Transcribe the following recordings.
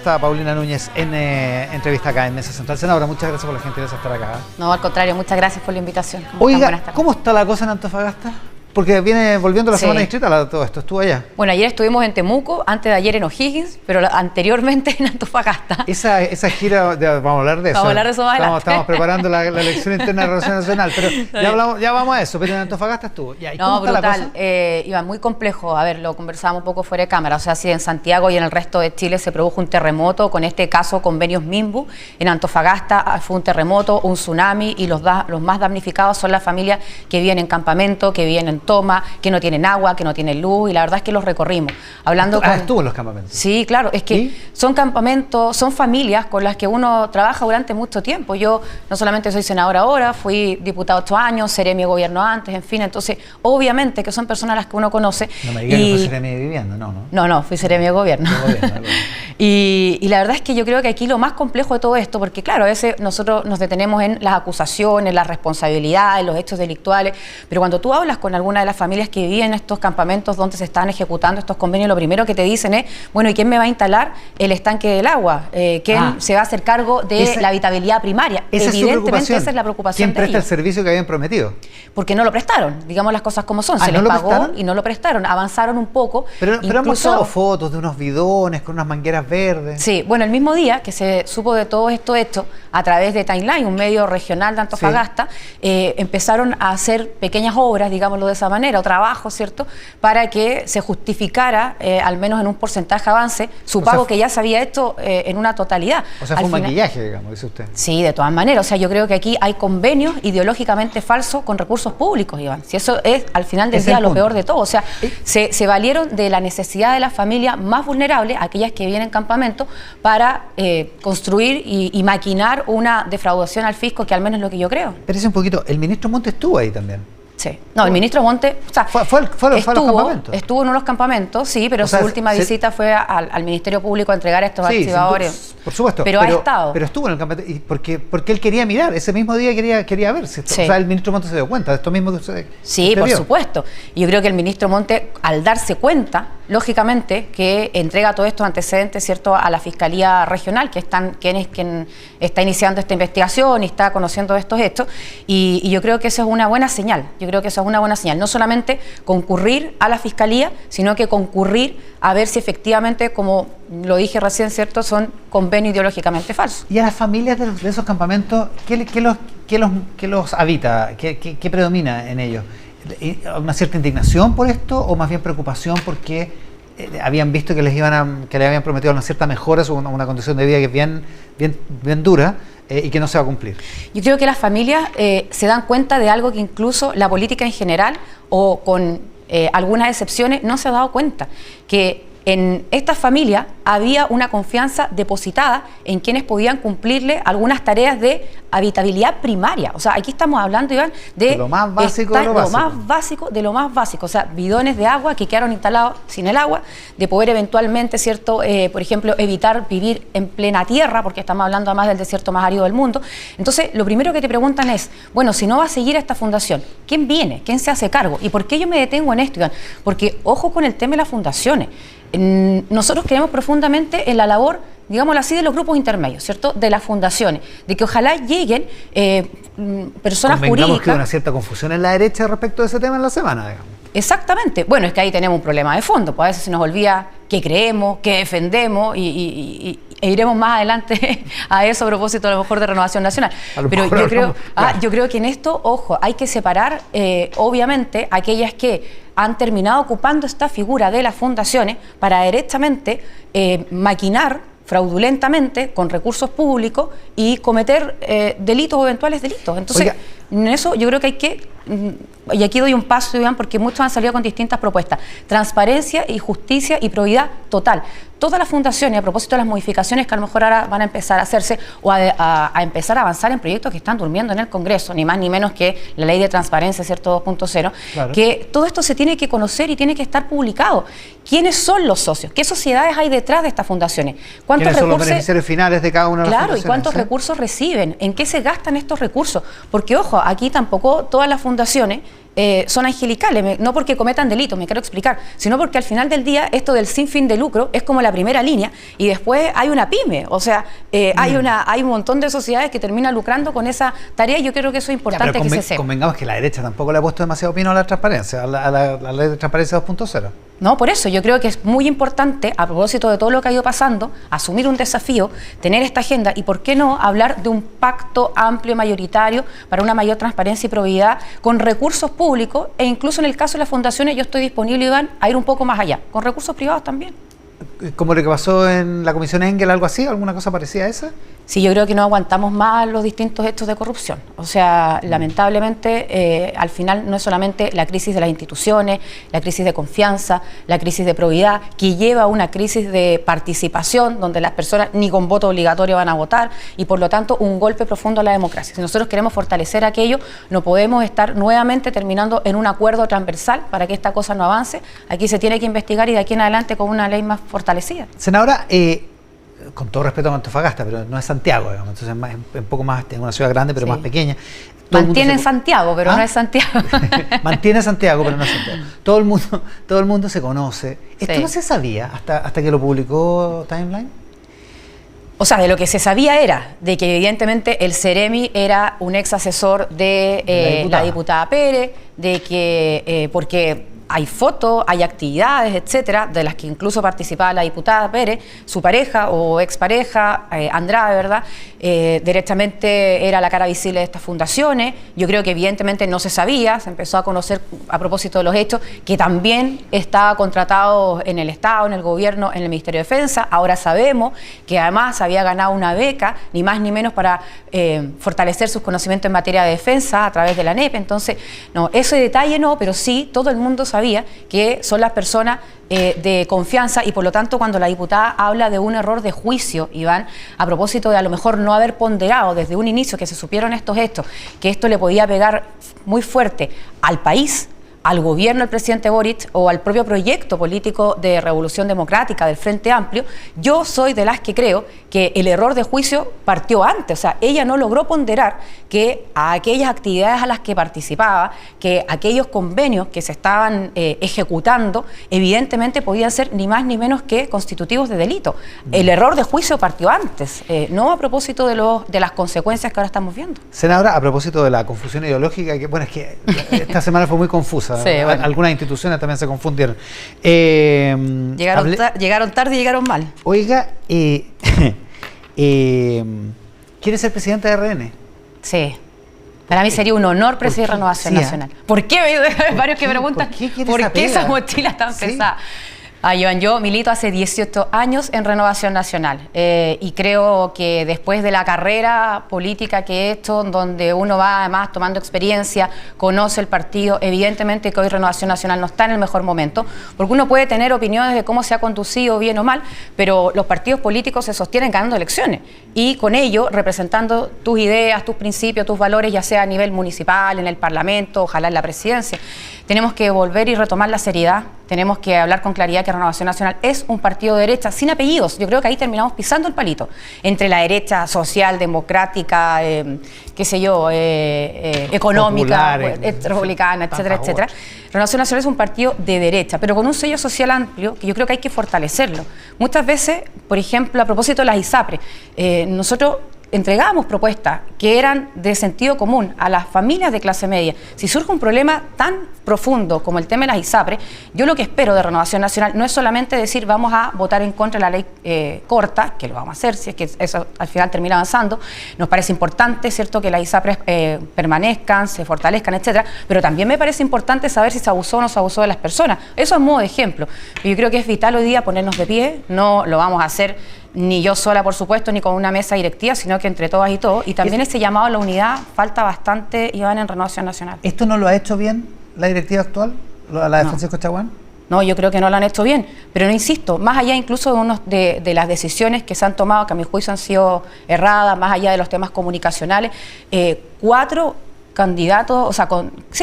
está Paulina Núñez en entrevista acá en Mesa Central. Senadora, muchas gracias por la gentileza de estar acá. No, al contrario, muchas gracias por la invitación. Oiga, ¿cómo está la cosa en Antofagasta? Porque viene volviendo la semana distrital todo esto. ¿Estuvo allá? Bueno, ayer estuvimos en Temuco, antes de ayer en O'Higgins, pero anteriormente en Antofagasta. Esa gira, vamos a hablar de eso. Vamos a hablar de eso más adelante. Estamos preparando la elección interna de Relación Nacional, pero ya vamos a eso. Pero en Antofagasta estuvo. ¿Y no, cómo está brutal. la cosa? Iván, muy complejo. A ver, lo conversábamos un poco fuera de cámara. O sea, si en Santiago y en el resto de Chile se produjo un terremoto, con este caso Convenios Minbu, en Antofagasta fue un terremoto, un tsunami, y los más damnificados son las familias que viven en campamento, que viven en toma, que no tienen agua, que no tienen luz, y la verdad es que los recorrimos. Estuvo en los campamentos. Sí, claro, es que son campamentos, son familias con las que uno trabaja durante mucho tiempo. Yo no solamente soy senadora ahora, fui diputada 8 años, seré mi gobierno antes, en fin, entonces obviamente que son personas a las que uno conoce. No me digas que fue seremi de vivienda, no. No, fui seremi de gobierno. Y la verdad es que yo creo que aquí lo más complejo de todo esto, porque claro, a veces nosotros nos detenemos en las acusaciones, las responsabilidades, los hechos delictuales, pero cuando tú hablas con alguna de las familias que viven en estos campamentos donde se están ejecutando estos convenios, lo primero que te dicen es, bueno, ¿y quién me va a instalar el estanque del agua? ¿Quién se va a hacer cargo de la habitabilidad primaria? Evidentemente esa es la preocupación. ¿Quién presta el servicio que habían prometido? Porque no lo prestaron, digamos las cosas como son. Se les pagó y no lo prestaron, avanzaron un poco. Pero han mostrado fotos de unos bidones con unas mangueras verdes. Sí, bueno, el mismo día que se supo de todo esto hecho, a través de Timeline, un medio regional de Antofagasta, empezaron a hacer pequeñas obras, digámoslo de esa manera, o trabajo, ¿cierto?, para que se justificara, al menos en un porcentaje avance, su pago que ya se había hecho en una totalidad. O sea, fue un maquillaje, digamos, dice usted. Sí, de todas maneras. O sea, yo creo que aquí hay convenios ideológicamente falsos con recursos públicos, Iván. Si eso es, al final del día, lo peor de todo. O sea, se valieron de la necesidad de las familias más vulnerables, aquellas que viven en campamento, para construir y maquinar una defraudación al fisco, que al menos es lo que yo creo. Espérese un poquito, el ministro Montes estuvo ahí también. Sí. No, el ministro Montes, o sea, fue a los campamentos. Estuvo en unos campamentos, sí, pero su última visita fue al Ministerio Público a entregar estos archivadores. Por supuesto. Pero ha estado. Pero estuvo en el campamento, porque él quería mirar, ese mismo día quería ver. O sea, el ministro Montes se dio cuenta de esto mismo que usted. Sí, por supuesto. Y yo creo que el ministro Montes, al darse cuenta, lógicamente, que entrega todos estos antecedentes, ¿cierto?, a la Fiscalía Regional, quien está iniciando esta investigación y está conociendo estos hechos, y yo creo que eso es una buena señal. Yo creo que eso es una buena señal. No solamente concurrir a la Fiscalía, sino que concurrir a ver si efectivamente, como lo dije recién, ¿cierto?, son convenios ideológicamente falsos. ¿Y a las familias de esos campamentos, qué los habita? ¿Qué predomina en ellos? ¿Una cierta indignación por esto o más bien preocupación porque habían visto que le habían prometido una cierta mejora, una condición de vida que es bien dura y que no se va a cumplir? Yo creo que las familias se dan cuenta de algo que incluso la política en general, o con algunas excepciones, no se ha dado cuenta, que en estas familias había una confianza depositada en quienes podían cumplirle algunas tareas de habitabilidad primaria. O sea, aquí estamos hablando, Iván, de lo más básico de lo básico. De lo más básico. O sea, bidones de agua que quedaron instalados sin el agua, de poder eventualmente, ¿cierto?, por ejemplo, evitar vivir en plena tierra, porque estamos hablando además del desierto más árido del mundo. Entonces, lo primero que te preguntan es, bueno, si no va a seguir esta fundación, ¿quién viene? ¿Quién se hace cargo? ¿Y por qué yo me detengo en esto, Iván? Porque, ojo con el tema de las fundaciones. Nosotros creemos profundamente en la labor, digámoslo así, de los grupos intermedios, ¿cierto?, de las fundaciones, de que ojalá lleguen personas jurídicas. Que hay una cierta confusión en la derecha respecto de ese tema en la semana, digamos. Exactamente. Bueno, es que ahí tenemos un problema de fondo, pues a veces se nos olvida qué creemos, qué defendemos, e iremos más adelante a eso a propósito a lo mejor de Renovación Nacional. Pero yo creo que en esto, ojo, hay que separar obviamente aquellas que han terminado ocupando esta figura de las fundaciones para directamente maquinar fraudulentamente con recursos públicos y cometer delitos o eventuales delitos. Entonces, en eso yo creo que hay que, y aquí doy un paso, Iván, porque muchos han salido con distintas propuestas: transparencia y justicia y probidad total. Todas las fundaciones, a propósito de las modificaciones que a lo mejor ahora van a empezar a hacerse o a empezar a avanzar en proyectos que están durmiendo en el Congreso, ni más ni menos que la ley de transparencia, ¿cierto?, 2.0, claro, que todo esto se tiene que conocer y tiene que estar publicado. ¿Quiénes son los socios? ¿Qué sociedades hay detrás de estas fundaciones? ¿Quiénes son los beneficiarios finales de cada una de las fundaciones? Claro, ¿y cuántos recursos reciben? ¿En qué se gastan estos recursos? Porque, ojo, aquí tampoco todas las fundaciones son angelicales, no porque cometan delitos, me quiero explicar, sino porque al final del día esto del sin fin de lucro es como la primera línea y después hay una pyme, o sea, hay un montón de sociedades que terminan lucrando con esa tarea y yo creo que eso es importante que se sepa. Convengamos que la derecha tampoco le ha puesto demasiado pino a la transparencia, a la ley de transparencia 2.0. No, por eso yo creo que es muy importante, a propósito de todo lo que ha ido pasando, asumir un desafío, tener esta agenda y, ¿por qué no?, hablar de un pacto amplio, mayoritario, para una mayor transparencia y probidad con recursos públicos e incluso en el caso de las fundaciones yo estoy disponible, Iván, a ir un poco más allá, con recursos privados también. ¿Como lo que pasó en la Comisión Engel, algo así? ¿Alguna cosa parecida a esa? Sí, yo creo que no aguantamos más los distintos hechos de corrupción. O sea, lamentablemente, al final no es solamente la crisis de las instituciones, la crisis de confianza, la crisis de probidad, que lleva a una crisis de participación, donde las personas ni con voto obligatorio van a votar, y por lo tanto un golpe profundo a la democracia. Si nosotros queremos fortalecer aquello, no podemos estar nuevamente terminando en un acuerdo transversal para que esta cosa no avance. Aquí se tiene que investigar y de aquí en adelante con una ley más fortalecida. Senadora, con todo respeto a Antofagasta, pero no es Santiago, digamos, entonces es un poco más, es una ciudad grande, pero sí, más pequeña. Mantiene Santiago, pero no es Santiago. Mantiene Santiago, pero no es Santiago. Todo el mundo se conoce. ¿Esto no se sabía hasta que lo publicó Timeline? O sea, de lo que se sabía era de que evidentemente el Ceremi era un ex asesor de la diputada Pérez, de que porque hay fotos, hay actividades, etcétera, de las que incluso participaba la diputada Pérez, su pareja o expareja, Andrade, ¿verdad? Directamente era la cara visible de estas fundaciones. Yo creo que evidentemente no se sabía, se empezó a conocer a propósito de los hechos, que también estaba contratado en el Estado, en el gobierno, en el Ministerio de Defensa. Ahora sabemos que además había ganado una beca, ni más ni menos para fortalecer sus conocimientos en materia de defensa a través de la ANEP. Entonces, no, ese detalle no, pero sí todo el mundo sabía que son las personas de confianza y por lo tanto cuando la diputada habla de un error de juicio, Iván, a propósito de a lo mejor no haber ponderado desde un inicio que se supieron estos hechos, que esto le podía pegar muy fuerte al país, al gobierno del presidente Boric o al propio proyecto político de Revolución Democrática del Frente Amplio, yo soy de las que creo que el error de juicio partió antes. O sea, ella no logró ponderar que a aquellas actividades a las que participaba, que aquellos convenios que se estaban ejecutando, evidentemente podían ser ni más ni menos que constitutivos de delito. El error de juicio partió antes, no a propósito de las consecuencias que ahora estamos viendo. Senadora, a propósito de la confusión ideológica, que bueno, es que esta semana fue muy confusa. Sí, bueno. Algunas instituciones también se confundieron. Llegaron tarde y llegaron mal. Oiga, ¿quiere ser presidente de RN? Sí. Para mí sería un honor presidir Renovación Nacional. ¿Por qué? Hay varios que preguntan ¿por qué esa mochila tan pesada? Iván, yo milito hace 18 años en Renovación Nacional y creo que después de la carrera política que he hecho, donde uno va además tomando experiencia, conoce el partido, evidentemente que hoy Renovación Nacional no está en el mejor momento, porque uno puede tener opiniones de cómo se ha conducido bien o mal, pero los partidos políticos se sostienen ganando elecciones y con ello representando tus ideas, tus principios, tus valores, ya sea a nivel municipal, en el Parlamento, ojalá en la presidencia. Tenemos que volver y retomar la seriedad, tenemos que hablar con claridad que Renovación Nacional es un partido de derecha sin apellidos. Yo creo que ahí terminamos pisando el palito entre la derecha social, democrática, qué sé yo, económica, republicana, etcétera, etcétera. Renovación Nacional es un partido de derecha, pero con un sello social amplio que yo creo que hay que fortalecerlo. Muchas veces, por ejemplo, a propósito de las ISAPRES, nosotros entregamos propuestas que eran de sentido común a las familias de clase media. Si surge un problema tan profundo como el tema de las ISAPRES, yo lo que espero de Renovación Nacional no es solamente decir vamos a votar en contra de la ley corta, que lo vamos a hacer si es que eso al final termina avanzando. Nos parece importante, ¿cierto?, que las ISAPRES permanezcan, se fortalezcan, etcétera, pero también me parece importante saber si se abusó o no se abusó de las personas. Eso es modo de ejemplo. Yo creo que es vital hoy día ponernos de pie, no lo vamos a hacer ni yo sola, por supuesto, ni con una mesa directiva, sino que entre todas y todos. Y también ese llamado a la unidad falta bastante, Iván, en Renovación Nacional. ¿Esto no lo ha hecho bien la directiva actual, la de Francisco Chaguán? No, yo creo que no lo han hecho bien, pero no insisto, más allá incluso de las decisiones que se han tomado, que a mi juicio han sido erradas, más allá de los temas comunicacionales, 4 candidatos, o sea,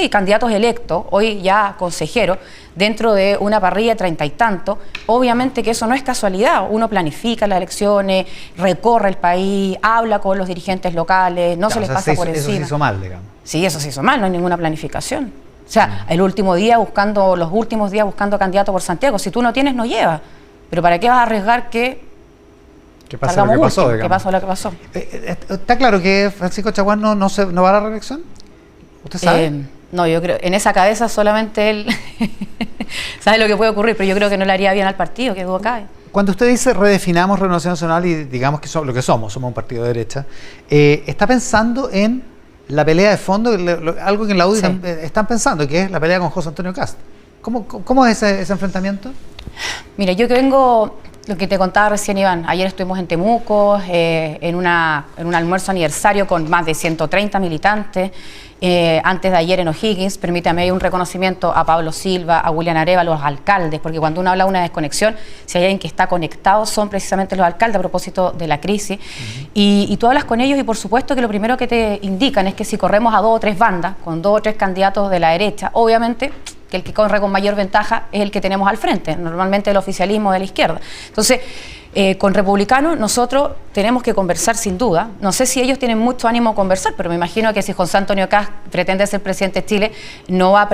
candidatos electos, hoy ya consejeros, dentro de una parrilla de 30 y tantos, obviamente que eso no es casualidad. Uno planifica las elecciones, recorre el país, habla con los dirigentes locales, no se les pasa por encima. Eso se hizo mal, digamos. Sí, eso se hizo mal, no hay ninguna planificación. O sea, los últimos días buscando candidato por Santiago. Si tú no tienes, no llevas. Pero ¿para qué vas a arriesgar que pasa lo que pasó? ¿Qué pasó lo que pasó? ¿Está claro que Francisco Chaguán no va a la reelección? ¿Usted sabe? No, yo creo, en esa cabeza solamente él sabe lo que puede ocurrir, pero yo creo que no le haría bien al partido, que duda cabe. Cuando usted dice redefinamos Renovación Nacional y digamos que somos lo que somos un partido de derecha, ¿está pensando en la pelea de fondo, algo que en la UDI están pensando, que es la pelea con José Antonio Kast? ¿Cómo es ese enfrentamiento? Mira, yo que vengo, lo que te contaba recién, Iván, ayer estuvimos en Temuco, en un almuerzo aniversario con más de 130 militantes, antes de ayer en O'Higgins. Permítame un reconocimiento a Pablo Silva, a William Areva, a los alcaldes, porque cuando uno habla de una desconexión, si hay alguien que está conectado son precisamente los alcaldes a propósito de la crisis. Y tú hablas con ellos y por supuesto que lo primero que te indican es que si corremos a 2 o 3 bandas, con 2 o 3 candidatos de la derecha, obviamente que el que corre con mayor ventaja es el que tenemos al frente, normalmente el oficialismo de la izquierda. Entonces, con republicanos nosotros tenemos que conversar sin duda. No sé si ellos tienen mucho ánimo a conversar, pero me imagino que si José Antonio Kast pretende ser presidente de Chile, no va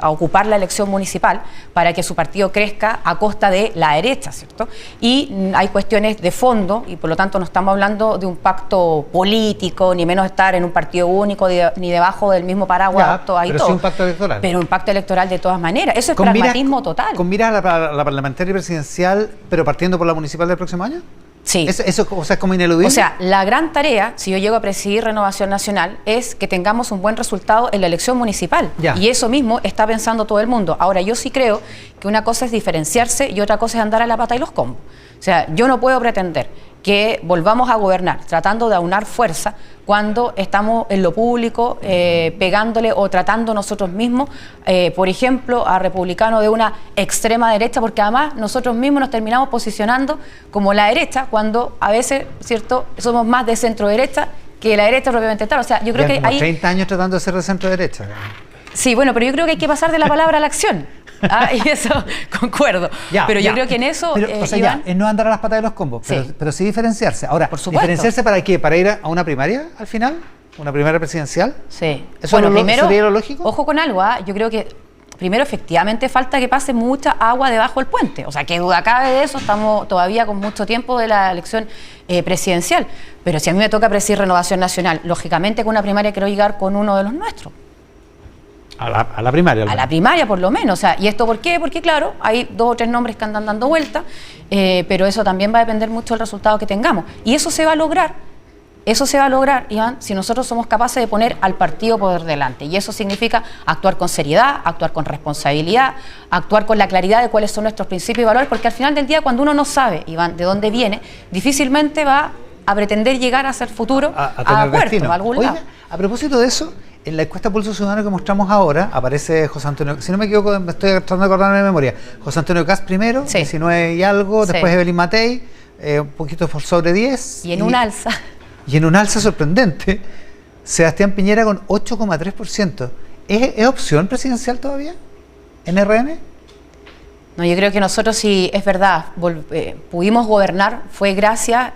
a ocupar la elección municipal para que su partido crezca a costa de la derecha, ¿cierto? Y hay cuestiones de fondo y por lo tanto no estamos hablando de un pacto político, ni menos estar en un partido único, ni debajo del mismo paraguas, todo ahí pero todo. Sí un pacto electoral. Pero un pacto electoral de todas maneras. Eso es pragmatismo total. ¿Con miras a la parlamentaria y presidencial, pero partiendo por la municipal del próximo año? Sí. ¿Eso o sea, es como ineludible? O sea, la gran tarea, si yo llego a presidir Renovación Nacional, es que tengamos un buen resultado en la elección municipal. Ya. Y eso mismo está pensando todo el mundo. Ahora, yo sí creo que una cosa es diferenciarse y otra cosa es andar a la pata y los combos. O sea, yo no puedo pretender que volvamos a gobernar tratando de aunar fuerza cuando estamos en lo público pegándole o tratando nosotros mismos, por ejemplo, a republicanos de una extrema derecha, porque además nosotros mismos nos terminamos posicionando como la derecha cuando a veces, ¿cierto?, somos más de centro derecha que la derecha propiamente tal. O sea, yo creo que hay 30 años tratando de ser de centro derecha. Sí, bueno, pero yo creo que hay que pasar de la palabra a la acción. Y eso concuerdo. Pero yo creo que en eso, pero, o sea, Iván, es no andar a las patas de los combos, pero sí diferenciarse. Ahora, por supuesto. ¿diferenciarse para qué? ¿Para ir a una primaria al final? ¿Una primaria presidencial? Sí. ¿Eso bueno, primero, sería lo lógico? Ojo con algo, yo creo que primero efectivamente falta que pase mucha agua debajo del puente. O sea, qué duda cabe de eso, estamos todavía con mucho tiempo de la elección presidencial. Pero si a mí me toca presidir Renovación Nacional, lógicamente con una primaria quiero llegar con uno de los nuestros. A la primaria. A la primaria, por lo menos. O sea, ¿y esto por qué? Porque, claro, hay 2 o 3 nombres que andan dando vuelta, pero eso también va a depender mucho del resultado que tengamos. Y eso se va a lograr, Iván, si nosotros somos capaces de poner al partido por delante. Y eso significa actuar con seriedad, actuar con responsabilidad, actuar con la claridad de cuáles son nuestros principios y valores, porque al final del día, cuando uno no sabe, Iván, de dónde viene, difícilmente va a pretender llegar a ser futuro a puerto, a algún lado. Oiga, a propósito de eso, en la encuesta Pulso Ciudadano que mostramos ahora, aparece José Antonio, si no me equivoco, me estoy tratando de acordarme de memoria, José Antonio Kast primero, 19 y algo, después Evelyn Matei, un poquito por sobre 10. Y en un alza. Y en un alza sorprendente, Sebastián Piñera con 8,3%. ¿Es opción presidencial todavía en RN? No, yo creo que nosotros, si es verdad, pudimos gobernar, fue gracias,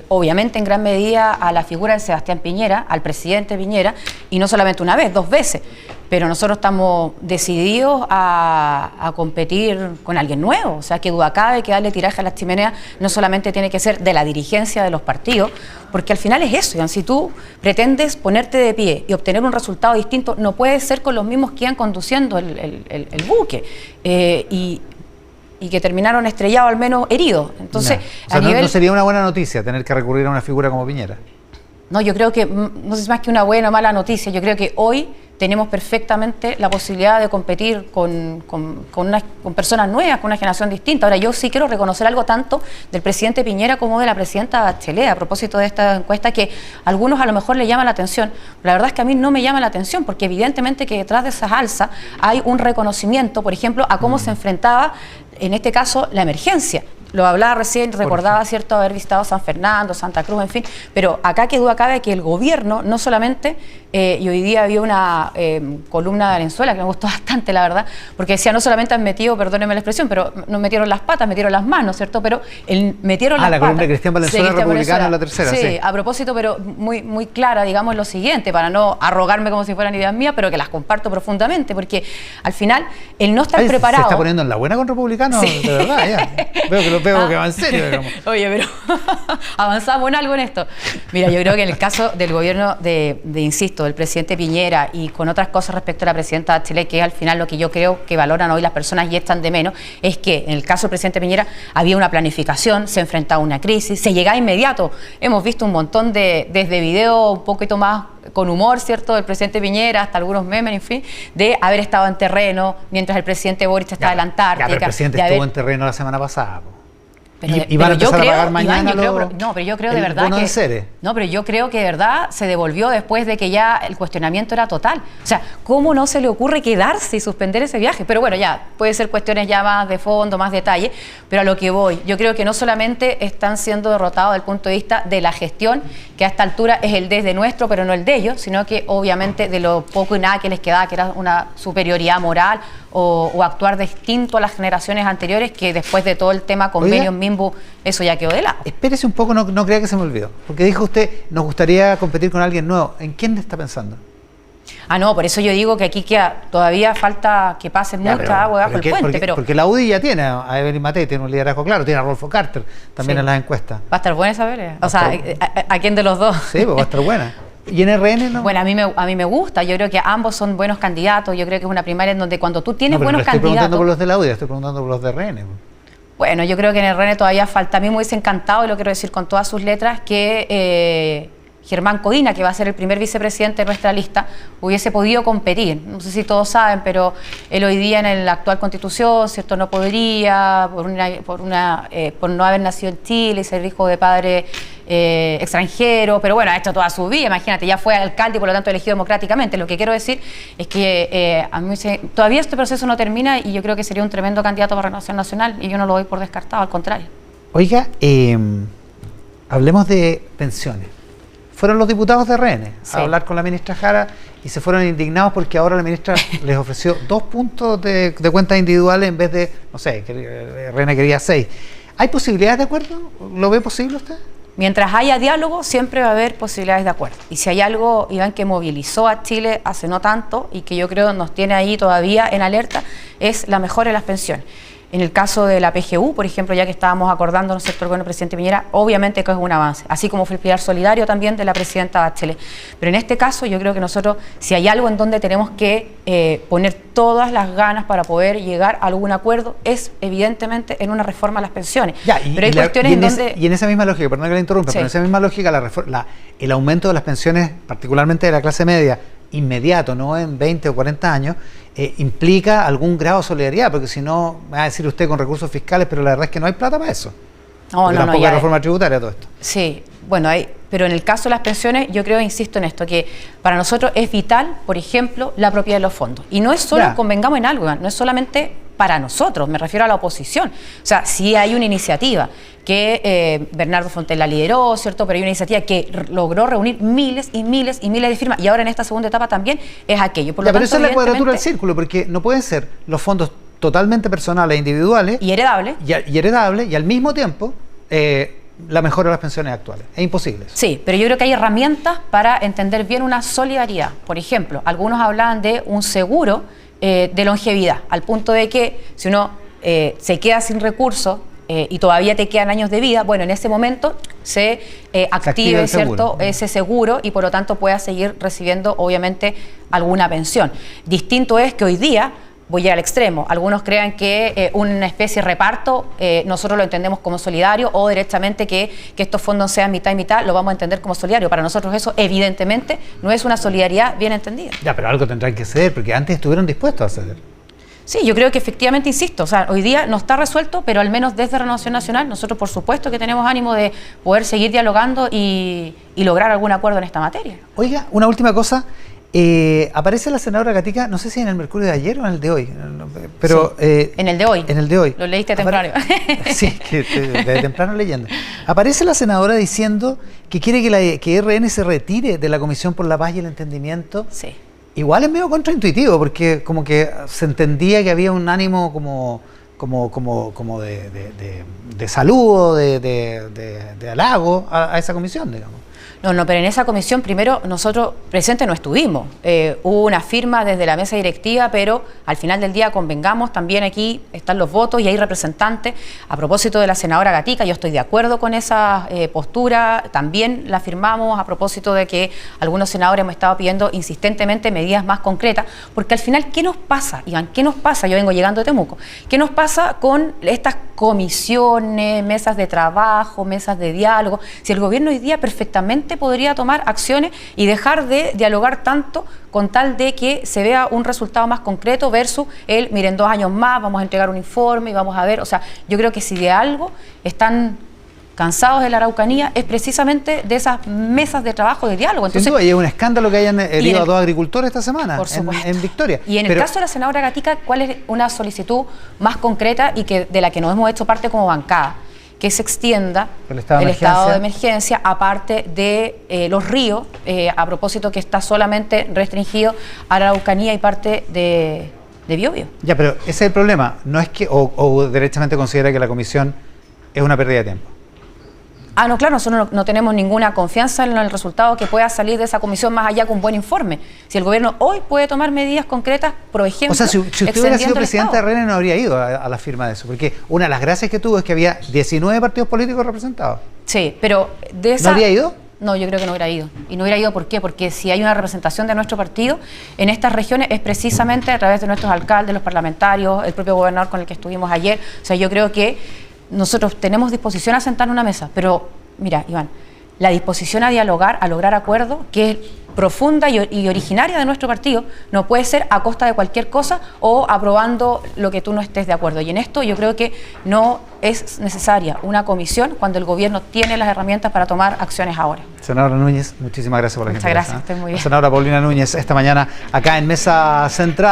obviamente en gran medida, a la figura de Sebastián Piñera, al presidente Piñera, y no solamente una vez, 2 veces. Pero nosotros estamos decididos a competir con alguien nuevo. O sea, que duda cabe que darle tiraje a las chimeneas no solamente tiene que ser de la dirigencia de los partidos, porque al final es eso, Iván. Si tú pretendes ponerte de pie y obtener un resultado distinto, no puede ser con los mismos que iban conduciendo el buque. Y que terminaron estrellados, al menos heridos. Entonces, no sería una buena noticia tener que recurrir a una figura como Piñera. No, yo creo que, no sé si más que una buena o mala noticia, yo creo que hoy tenemos perfectamente la posibilidad de competir con personas nuevas, con una generación distinta. Ahora, yo sí quiero reconocer algo tanto del presidente Piñera como de la presidenta Bachelet, a propósito de esta encuesta, que a algunos a lo mejor le llama la atención. La verdad es que a mí no me llama la atención, porque evidentemente que detrás de esas alzas hay un reconocimiento, por ejemplo, a cómo se enfrentaba, en este caso, la emergencia. lo hablaba recién, recordaba, ¿cierto?, haber visitado San Fernando, Santa Cruz, en fin, pero acá que duda cabe que el gobierno, no solamente, y hoy día había una columna de Valenzuela que me gustó bastante, la verdad, porque decía, no solamente han metido, perdónenme la expresión, pero nos metieron las patas, metieron las manos, ¿cierto?, pero metieron las patas. La columna de Cristian Valenzuela, Cristian republicana, en La Tercera. Sí, a propósito, pero muy, muy clara, digamos, lo siguiente, para no arrogarme como si fueran ideas mías, pero que las comparto profundamente, porque al final, el no estar preparado... Se está poniendo en la buena con republicanos, sí. De verdad, ya. Veo que va en serio, digamos. Oye, pero avanzamos en algo en esto. Mira, yo creo que en el caso del gobierno insisto, del presidente Piñera y con otras cosas respecto a la presidenta Bachelet, que es al final lo que yo creo que valoran hoy las personas y echan de menos, es que en el caso del presidente Piñera había una planificación, se enfrentaba a una crisis, se llegaba inmediato. Hemos visto un montón desde videos un poquito más con humor, ¿cierto?, del presidente Piñera, hasta algunos memes, en fin, de haber estado en terreno mientras el presidente Boric estaba en la Antártica. Pero el presidente estuvo en terreno la semana pasada. Y van a empezar a pagar mañana pero yo creo de verdad que... No, pero yo creo que de verdad se devolvió después de que ya el cuestionamiento era total. O sea, ¿cómo no se le ocurre quedarse y suspender ese viaje? Pero bueno, ya, puede ser cuestiones ya más de fondo, más detalle, pero a lo que voy, yo creo que no solamente están siendo derrotados desde el punto de vista de la gestión, que a esta altura es el desde nuestro, pero no el de ellos, sino que obviamente de lo poco y nada que les quedaba, que era una superioridad moral o actuar distinto a las generaciones anteriores, que después de todo el tema convenios MIMBU, eso ya quedó de lado. Espérese un poco, no crea que se me olvidó, porque dijo usted, nos gustaría competir con alguien nuevo. ¿En quién está pensando? No, por eso yo digo que aquí todavía falta que pase mucha agua bajo el puente. Porque la UDI ya tiene a Evelyn Matei, tiene un liderazgo claro, tiene a Rodolfo Carter también en las encuestas. Va a estar buena esa pelea. O sea, ¿a quién de los dos? Sí, pues va a estar buena. ¿Y en RN no? Bueno, a mí me gusta, yo creo que ambos son buenos candidatos, yo creo que es una primaria en donde cuando tú tienes buenos candidatos... estoy preguntando por los de la UDI, estoy preguntando por los de RN. Bueno, yo creo que en RN todavía falta, a mí me hubiese encantado, y lo quiero decir con todas sus letras, que Germán Codina, que va a ser el primer vicepresidente de nuestra lista, hubiese podido competir. No sé si todos saben, pero él hoy día en la actual Constitución, ¿cierto?, no podría, por no haber nacido en Chile y ser hijo de padre extranjero, pero bueno, ha hecho toda su vida, imagínate, ya fue alcalde y por lo tanto elegido democráticamente. Lo que quiero decir es que a mí todavía este proceso no termina y yo creo que sería un tremendo candidato para Renovación Nacional y yo no lo doy por descartado, al contrario. Oiga, hablemos de pensiones. Fueron los diputados de RN a hablar con la ministra Jara y se fueron indignados porque ahora la ministra les ofreció 2 puntos de cuentas individuales en vez de, no sé, RN quería 6. ¿Hay posibilidades de acuerdo? ¿Lo ve posible usted? Mientras haya diálogo, siempre va a haber posibilidades de acuerdo. Y si hay algo, Iván, que movilizó a Chile hace no tanto y que yo creo nos tiene ahí todavía en alerta, es la mejora de las pensiones. En el caso de la PGU, por ejemplo, ya que estábamos acordando, ¿no es cierto?, el gobierno del presidente Piñera, obviamente que es un avance, así como fue el pilar solidario también de la presidenta Bachelet. Pero en este caso yo creo que nosotros, si hay algo en donde tenemos que poner todas las ganas para poder llegar a algún acuerdo, es evidentemente en una reforma a las pensiones. Pero hay cuestiones en donde... Y en esa misma lógica, perdón que la interrumpa, pero en esa misma lógica el aumento de las pensiones, particularmente de la clase media, inmediato, no en 20 o 40 años, implica algún grado de solidaridad, porque si no, me va a decir usted con recursos fiscales, pero la verdad es que no hay plata para eso. Tampoco hay reforma tributaria todo esto. Sí, bueno, pero en el caso de las pensiones, yo creo, insisto en esto, que para nosotros es vital, por ejemplo, la propiedad de los fondos. Y no es solo, convengamos en algo, no es solamente para nosotros, me refiero a la oposición. O sea, sí hay una iniciativa que Bernardo Fontella lideró, ¿cierto? Pero hay una iniciativa que logró reunir miles y miles y miles de firmas y ahora en esta segunda etapa también es aquello. Por lo tanto, pero esa es la cuadratura del círculo, porque no pueden ser los fondos totalmente personales e individuales y heredables y al mismo tiempo la mejora de las pensiones actuales. Es imposible eso. Sí, pero yo creo que hay herramientas para entender bien una solidaridad. Por ejemplo, algunos hablaban de un seguro de longevidad, al punto de que si uno se queda sin recursos y todavía te quedan años de vida, bueno, en ese momento se active, ¿cierto?, ese seguro y por lo tanto pueda seguir recibiendo obviamente alguna pensión. Distinto es que hoy día, voy a ir al extremo, algunos crean que una especie de reparto, nosotros lo entendemos como solidario o directamente que estos fondos sean mitad y mitad, lo vamos a entender como solidario. Para nosotros eso evidentemente no es una solidaridad bien entendida. Ya, pero algo tendrán que ceder, porque antes estuvieron dispuestos a ceder. Sí, yo creo que efectivamente, insisto, o sea, hoy día no está resuelto, pero al menos desde Renovación Nacional, nosotros por supuesto que tenemos ánimo de poder seguir dialogando y lograr algún acuerdo en esta materia. Oiga, una última cosa, Aparece la senadora Gatica, no sé si en el Mercurio de ayer o en el de hoy, pero sí, en el de hoy. En el de hoy. Lo leíste temprano. Sí, que de temprano leyendo. Aparece la senadora diciendo que quiere que RN se retire de la Comisión por la Paz y el Entendimiento. Sí. Igual es medio contraintuitivo, porque como que se entendía que había un ánimo como de saludo, de halago a esa comisión, digamos. No, pero en esa comisión primero nosotros presentes no estuvimos. Hubo una firma desde la mesa directiva, pero al final del día convengamos, también aquí están los votos y hay representantes. A propósito de la senadora Gatica, yo estoy de acuerdo con esa postura, también la firmamos a propósito de que algunos senadores hemos estado pidiendo insistentemente medidas más concretas, porque al final, ¿qué nos pasa, Iván? ¿Qué nos pasa? Yo vengo llegando de Temuco. ¿Qué nos pasa con estas comisiones, mesas de trabajo, mesas de diálogo? Si el gobierno hoy día perfectamente podría tomar acciones y dejar de dialogar tanto con tal de que se vea un resultado más concreto versus miren, 2 años más, vamos a entregar un informe y vamos a ver, o sea, yo creo que si de algo están cansados de la Araucanía es precisamente de esas mesas de trabajo, de diálogo. Entonces, sin duda, y es un escándalo que hayan herido a 2 agricultores esta semana en Victoria. Y en el caso de la senadora Gatica, ¿cuál es una solicitud más concreta y de la que nos hemos hecho parte como bancada? Que se extienda el estado de emergencia, aparte de los ríos, a propósito que está solamente restringido a la Araucanía y parte de Biobío. Ya, pero ese es el problema. No es que, o derechamente considera que la comisión es una pérdida de tiempo. No, claro, nosotros no tenemos ninguna confianza en el resultado que pueda salir de esa comisión más allá que un buen informe. Si el gobierno hoy puede tomar medidas concretas, por ejemplo... O sea, si usted hubiera sido presidente de RN no habría ido a la firma de eso, porque una de las gracias que tuvo es que había 19 partidos políticos representados. Sí, pero de esa... ¿No habría ido? No, yo creo que no hubiera ido. Y no hubiera ido, ¿por qué? Porque si hay una representación de nuestro partido en estas regiones es precisamente a través de nuestros alcaldes, los parlamentarios, el propio gobernador con el que estuvimos ayer. O sea, yo creo que nosotros tenemos disposición a sentar en una mesa, pero mira, Iván, la disposición a dialogar, a lograr acuerdos, que es profunda y originaria de nuestro partido, no puede ser a costa de cualquier cosa o aprobando lo que tú no estés de acuerdo. Y en esto yo creo que no es necesaria una comisión cuando el gobierno tiene las herramientas para tomar acciones ahora. Senadora Núñez, muchísimas gracias por la gentileza. Muchas gracias, estoy muy bien. La senadora Paulina Núñez, esta mañana acá en Mesa Central.